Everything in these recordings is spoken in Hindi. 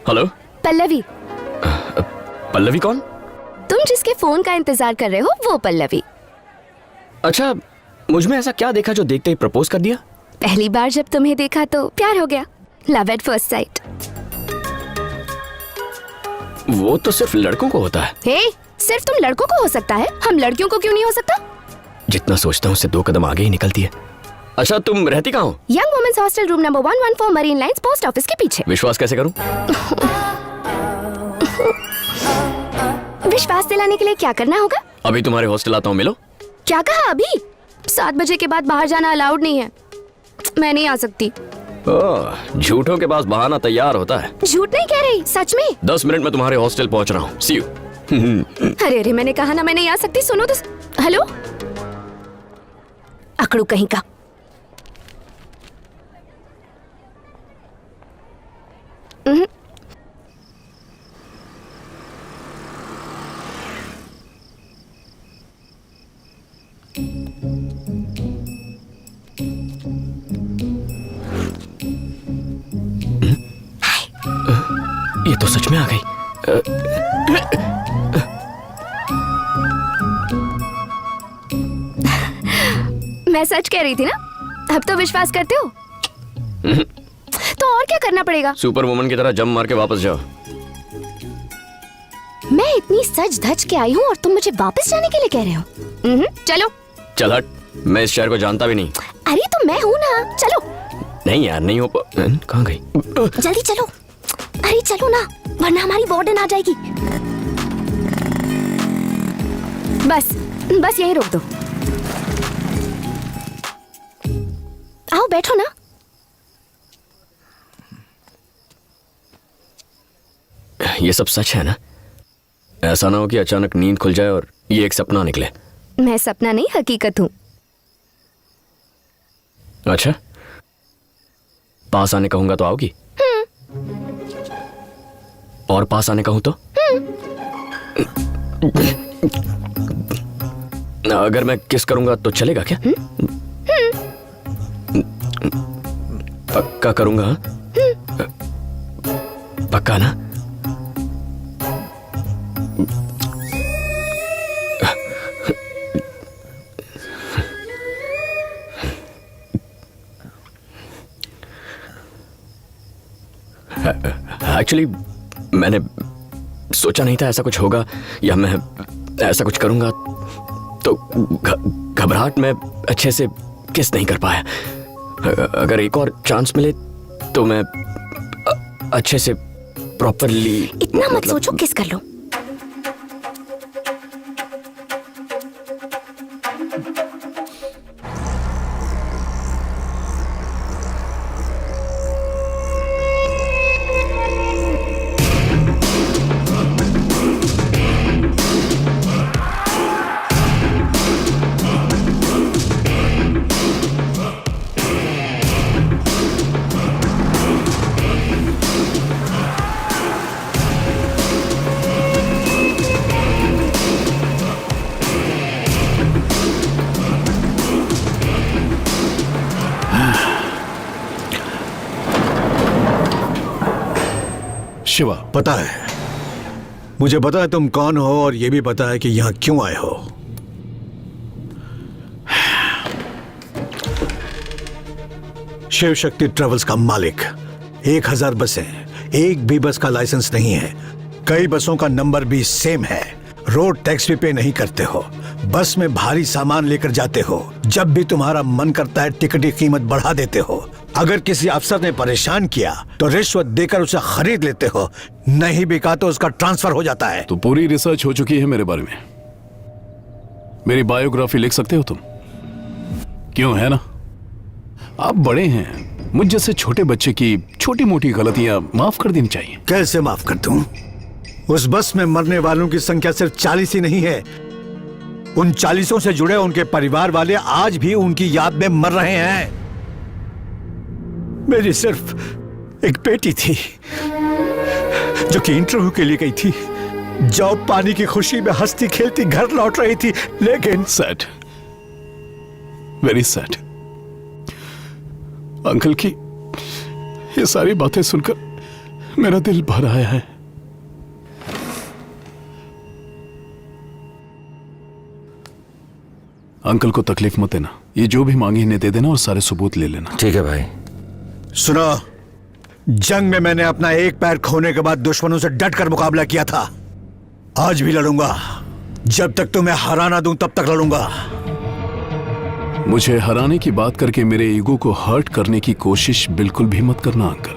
हेलो। पल्लवी। पल्लवी कौन? तुम जिसके फोन का इंतजार कर रहे हो वो पल्लवी। अच्छा, मुझ में ऐसा क्या देखा जो देखते ही प्रपोज कर दिया? पहली बार जब तुम्हें देखा तो प्यार हो गया। Love at first sight. वो तो सिर्फ लड़कों को होता है। हे, सिर्फ तुम लड़कों को हो सकता है, हम लड़कियों को क्यों नहीं हो सकता? जितना सोचता हूँ उससे 2 कदम आगे ही निकलती है। अच्छा, तुम रहती कहाँ हो? Young women's hostel room number 114 Marine Lines post office के पीछे। विश्वास कैसे करूं? विश्वास दिलाने के लिए क्या करना होगा? अभी तुम्हारे हॉस्टल आता हूँ, मिलो। क्या कहा? अभी 7 बजे के बाद बाहर जाना अलाउड नहीं है। मैं नहीं आ सकती। झूठों के पास बहाना तैयार होता है। झूठ नहीं कह रही, सच में। 10 मिनट में तुम्हारे हॉस्टल पहुंच रहा हूँ। सी यू। अरे अरे, मैंने कहा ना मैं नहीं आ सकती। सुनो तो। हेलो, अकड़ू कहीं का। ये तो सच में आ गई। मैं सच कह रही थी ना, अब तो विश्वास करते हो। तो और क्या करना पड़ेगा? सुपर वुमन की तरह जंप मार के वापस जाओ। मैं इतनी सज धज के आई हूँ और तुम मुझे वापस जाने के लिए कह रहे हो? चलो। चल हट, मैं इस शहर को जानता भी नहीं। अरे तो मैं हूँ ना, चलो। नहीं यार, नहीं हो। कहाँ गई? जल्दी चलो। अरे चलो ना, वरना हमारी वार्डन आ जाएगी। बस बस यहीं रोक दो। आओ बैठो ना। ये सब सच है ना? ऐसा ना हो कि अचानक नींद खुल जाए और ये एक सपना निकले। मैं सपना नहीं, हकीकत हूँ। अच्छा, पास आने कहूंगा तो आओगी? और पास आने कहूं तो? अगर मैं किस करूंगा तो चलेगा क्या? पक्का करूंगा? पक्का ना? एक्चुअली मैंने सोचा नहीं था ऐसा कुछ होगा या मैं ऐसा कुछ करूंगा, तो घबराहट में अच्छे से किस नहीं कर पाया। अगर एक और चांस मिले तो मैं अच्छे से प्रॉपरली। इतना मत सोचो, किस कर लो। शिवा, पता है, मुझे पता है तुम कौन हो और यह भी पता है कि यहां क्यों आए हो। शिव शक्ति ट्रेवल्स का मालिक। 1000 बसें, एक भी बस का लाइसेंस नहीं है। कई बसों का नंबर भी सेम है। रोड टैक्स भी पे नहीं करते हो। बस में भारी सामान लेकर जाते हो। जब भी तुम्हारा मन करता है टिकट की कीमत बढ़ा देते हो। अगर किसी अफसर ने परेशान किया तो रिश्वत देकर उसे खरीद लेते हो। नहीं बिका तो उसका ट्रांसफर हो जाता है। तो पूरी रिसर्च हो चुकी है मेरे बारे में। मेरी बायोग्राफी लिख सकते हो तुम? क्यों, है ना? आप बड़े हैं, मुझ जैसे छोटे बच्चे की छोटी मोटी गलतियां माफ कर देनी चाहिए। कैसे माफ कर दूं? उस बस में मरने वालों की संख्या सिर्फ 40 ही नहीं है। उन 40 से जुड़े उनके परिवार वाले आज भी उनकी याद में मर रहे हैं। मेरी सिर्फ एक बेटी थी जो कि इंटरव्यू के लिए गई थी। जॉब पाने की खुशी में हंसती खेलती घर लौट रही थी, लेकिन सैड, वेरी सैड। अंकल की ये सारी बातें सुनकर मेरा दिल भर आया है। अंकल को तकलीफ मत देना, ये जो भी मांगी इन्हें दे देना और सारे सबूत ले लेना। ठीक है भाई। सुनो, जंग में मैंने अपना एक पैर खोने के बाद दुश्मनों से डट कर मुकाबला किया था। आज भी लड़ूंगा। जब तक तुम्हें हरा ना दूं तब तक लड़ूंगा। मुझे हराने की बात करके मेरे ईगो को हर्ट करने की कोशिश बिल्कुल भी मत करना अंकल।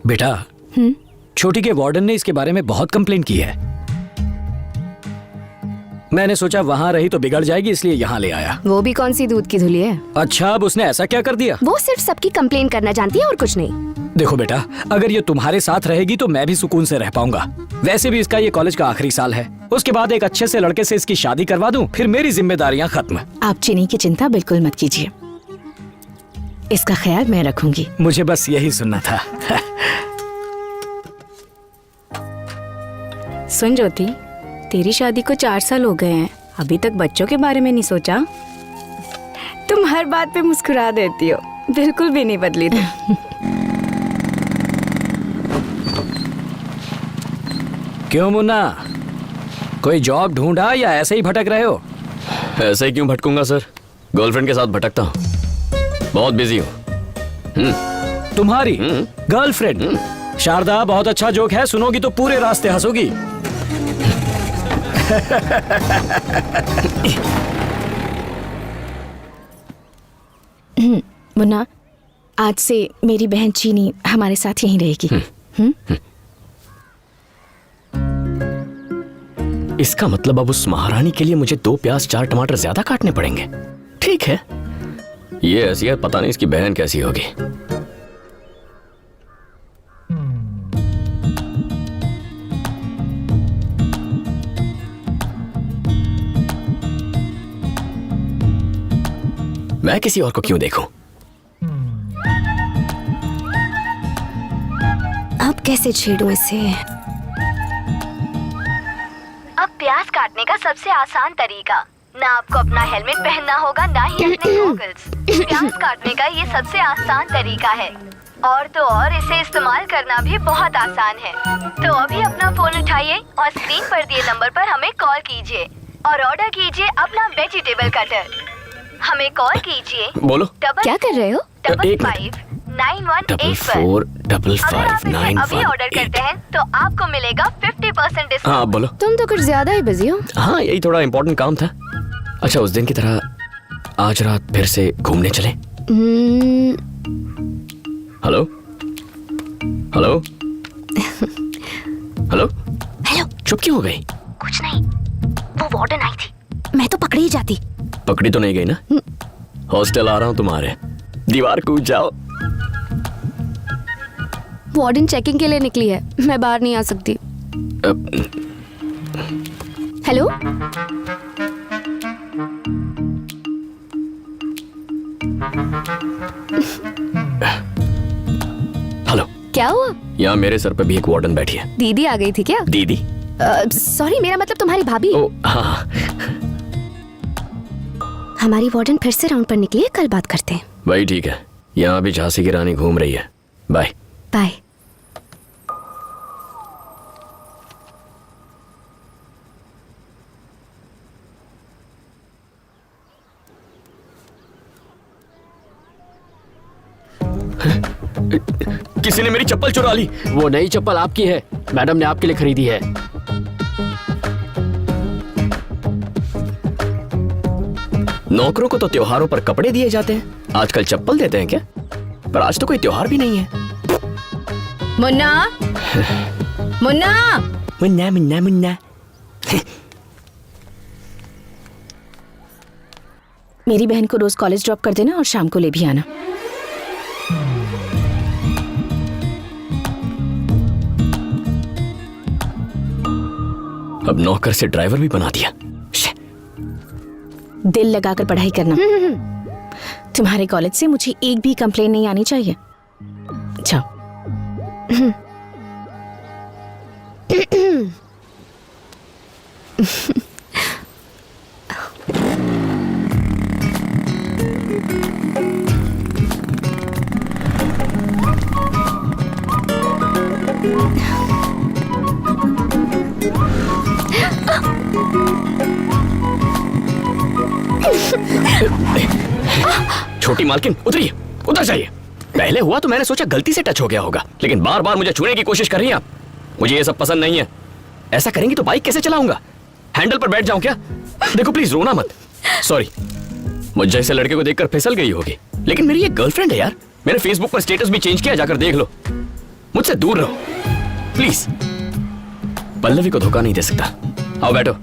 बेटा, छोटी के वार्डन ने इसके बारे में बहुत कंप्लेन की है। मैंने सोचा वहां रही तो बिगड़ जाएगी, इसलिए यहाँ ले आया। वो भी कौन सी दूध की धुली है? अच्छा, अब उसने ऐसा क्या कर दिया? वो सिर्फ सबकी कंप्लेन करना जानती है और कुछ नहीं। देखो बेटा, अगर ये तुम्हारे साथ रहेगी तो मैं भी सुकून से रह पाऊंगा। वैसे भी इसका ये कॉलेज का आखिरी साल है। उसके बाद एक अच्छे से लड़के से इसकी शादी करवा दूं, फिर मेरी जिम्मेदारियां खत्म। आप चीनी की चिंता बिल्कुल मत कीजिए, इसका ख्याल मैं रखूंगी। मुझे बस यही सुनना था। सुन ज्योति, तेरी शादी को 4 साल हो गए हैं, अभी तक बच्चों के बारे में नहीं सोचा? तुम हर बात पे मुस्कुरा देती हो, बिल्कुल भी नहीं बदली तुम। क्यों मुन्ना, कोई जॉब ढूंढा या ऐसे ही भटक रहे हो? ऐसे ही क्यों भटकूंगा सर, गर्लफ्रेंड के साथ भटकता हूँ। बहुत बिजी हूँ। तुम्हारी गर्लफ्रेंड? शारदा, बहुत अच्छा जोक है, सुनोगी तो पूरे रास्ते हंसोगी। मुन्ना, आज से मेरी बहन चीनी हमारे साथ यहीं रहेगी। इसका मतलब अब उस महारानी के लिए मुझे 2 प्याज 4 टमाटर ज्यादा काटने पड़ेंगे। ठीक है, ये ऐसी है, पता नहीं इसकी बहन कैसी होगी। मैं किसी और को क्यों देखूं? अब कैसे छेड़ूं इसे? अब प्याज काटने का सबसे आसान तरीका, ना आपको अपना हेलमेट पहनना होगा, ना ही अपने गॉगल्स। प्याज काटने का ये सबसे आसान तरीका है, और तो और इसे इस्तेमाल करना भी बहुत आसान है। तो अभी अपना फोन उठाइए और स्क्रीन पर दिए नंबर पर हमें कॉल कीजिए और ऑर्डर कीजिए अपना वेजिटेबल कटर। हमें कॉल कीजिए। बोलो। क्या कर रहे हो? एक मिनट। 5591 पर। अभी ऑर्डर करते हैं तो आपको मिलेगा 50% डिस्काउंट। हाँ बोलो। तुम तो कुछ ज्यादा ही बिजी हो। हाँ, यही थोड़ा इम्पोर्टेंट काम था। अच्छा, उस दिन की तरह आज रात फिर से घूमने चले? Hello hello hello hello. चुप क्यों हो गई? कुछ नहीं, वो वार्डन आई थी, मैं तो पकड़ी ही जाती। पकड़ी तो नहीं गई ना? हॉस्टल आ रहा हूँ तुम्हारे, दीवार कूद जाओ। वार्डन चेकिंग के लिए निकली है, मैं बाहर नहीं आ सकती। Hello, hello. क्या हुआ? यहाँ मेरे सर पे भी एक वार्डन बैठी है। दीदी आ गई थी क्या? दीदी? सॉरी, मेरा मतलब तुम्हारी भाभी। ओ हाँ। हमारी वार्डन फिर से राउंड पर निकली है, कल बात करते हैं। भाई ठीक है, यहाँ भी झांसी की रानी घूम रही है। Bye bye. किसी ने मेरी चप्पल चुरा ली। वो नई चप्पल आपकी है, मैडम ने आपके लिए खरीदी है। नौकरों को तो त्योहारों पर कपड़े दिए जाते हैं, आजकल चप्पल देते हैं क्या? पर आज तो कोई त्योहार भी नहीं है। मुन्ना, मुन्ना, मुन्ना मुन्ना मुन्ना। मेरी बहन को रोज कॉलेज ड्रॉप कर देना और शाम को ले भी आना। अब नौकर से ड्राइवर भी बना दिया। दिल लगाकर पढ़ाई करना। तुम्हारे कॉलेज से मुझे एक भी कंप्लेन नहीं आनी चाहिए। जाओ। छोटी मालकिन उतरिए, उतर जाइए। पहले हुआ तो मैंने सोचा गलती से टच हो गया होगा, लेकिन बार बार मुझे छूने की कोशिश कर रही हैं आप। मुझे ये सब पसंद नहीं है। ऐसा करेंगी तो बाइक कैसे चलाऊंगा? हैंडल पर बैठ जाऊं क्या? देखो प्लीज रोना मत। सॉरी, मुझ जैसे लड़के को देखकर फिसल गई होगी, लेकिन मेरी एक गर्लफ्रेंड है यार। मैंने फेसबुक पर स्टेटस भी चेंज किया, जाकर देख लो। मुझसे दूर रहो प्लीज। पल्लवी को धोखा नहीं दे सकता। आओ बैठो।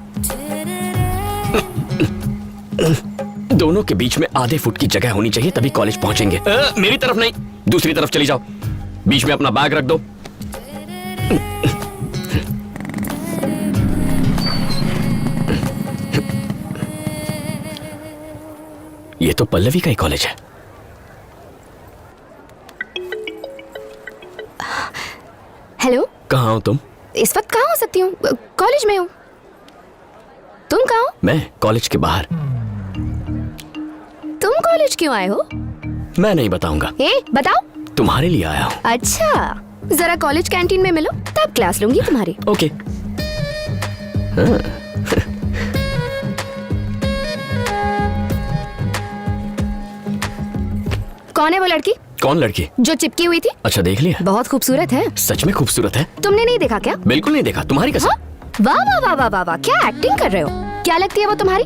दोनों के बीच में आधे फुट की जगह होनी चाहिए, तभी कॉलेज पहुंचेंगे। मेरी तरफ नहीं, दूसरी तरफ चली जाओ। बीच में अपना बैग रख दो। ये तो पल्लवी का ही कॉलेज है। हेलो, कहाँ हो तुम? इस वक्त कहाँ हो सकती हूँ? कॉलेज में हूँ। तुम कहाँ हो? मैं कॉलेज के बाहर। तुम कॉलेज क्यों आए हो? मैं नहीं बताऊंगा। बताओ। तुम्हारे लिए आया हूँ। अच्छा, जरा कॉलेज कैंटीन में मिलो, तब क्लास लूंगी तुम्हारी। ओके। कौन है वो लड़की? कौन लड़की? जो चिपकी हुई थी। अच्छा देख लिया? बहुत खूबसूरत है। सच में खूबसूरत है? तुमने नहीं देखा क्या? बिल्कुल नहीं देखा। तुम्हारी कसम। हाँ? वाह वाह वाह वाह वाह वाह, क्या एक्टिंग कर रहे हो? क्या लगती है वो तुम्हारी?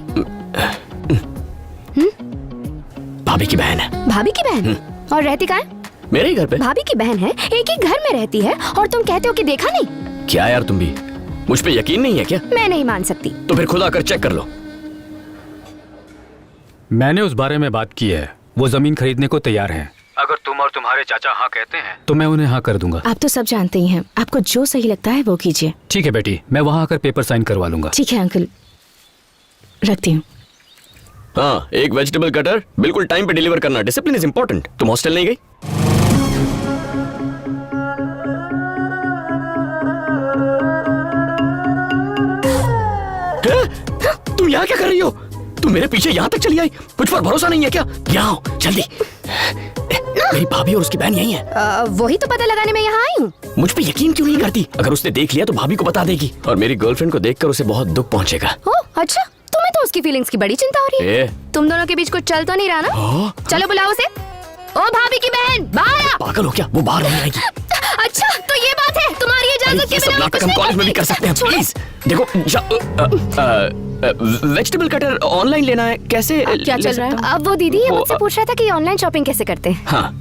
भाभी की बहन है। भाभी की बहन? और रहती कहाँ है? मेरे ही घर पे। भाभी की बहन है, एक ही घर में रहती है, और तुम कहते हो कि देखा नहीं? क्या यार तुम भी, मुझ पे यकीन नहीं है क्या? मैं नहीं मान सकती। तो फिर खुद आकर चेक कर लो। मैंने उस बारे में बात की है, वो जमीन खरीदने को तैयार हैं। अगर तुम और तुम्हारे चाचा हाँ कहते हैं तो मैं उन्हें हाँ कर दूंगा। आप तो सब जानते ही हैं, आपको जो सही लगता है वो कीजिए। ठीक है बेटी, मैं वहाँ आकर पेपर साइन करवा लूंगा। ठीक है अंकल, रखती हूँ। हाँ, एक वेजिटेबल कटर बिल्कुल टाइम पे डिलीवर करना। Discipline is important. तुम हॉस्टल नहीं गई? तुम यहाँ क्या कर रही हो? तुम मेरे पीछे यहाँ तक चली आई? मुझ पर भरोसा नहीं है क्या? यहाँ आओ जल्दी। मेरी भाभी और उसकी बहन यही है। वही तो पता लगाने में यहाँ आई हूँ। मुझ पे यकीन क्यों नहीं करती? अगर उसने देख लिया तो भाभी को बता देगी, और मेरी गर्लफ्रेंड को देखकर उसे बहुत दुख पहुंचेगा। अच्छा, तुम्हें तो उसकी फीलिंग्स की बड़ी चिंता हो रही है। तुम दोनों के बीच कुछ चल तो नहीं रहा ना? चलो बुलाओ उसे। ओ भाभी की बहन, बाहर आ। पागल हो क्या? वो बाहर नहीं आएगी। अच्छा, तो ये बात है, तुम्हारी इजाजत के सब बिना नाटक हम कॉलेज में भी कर सकते हैं। प्लीज देखो, वेजिटेबल कटर ऑनलाइन लेना है, कैसे? क्या चल रहा है? अब वो दीदी ये मुझसे पूछ रहा था कि ऑनलाइन शॉपिंग कैसे करते हैं। हाँ।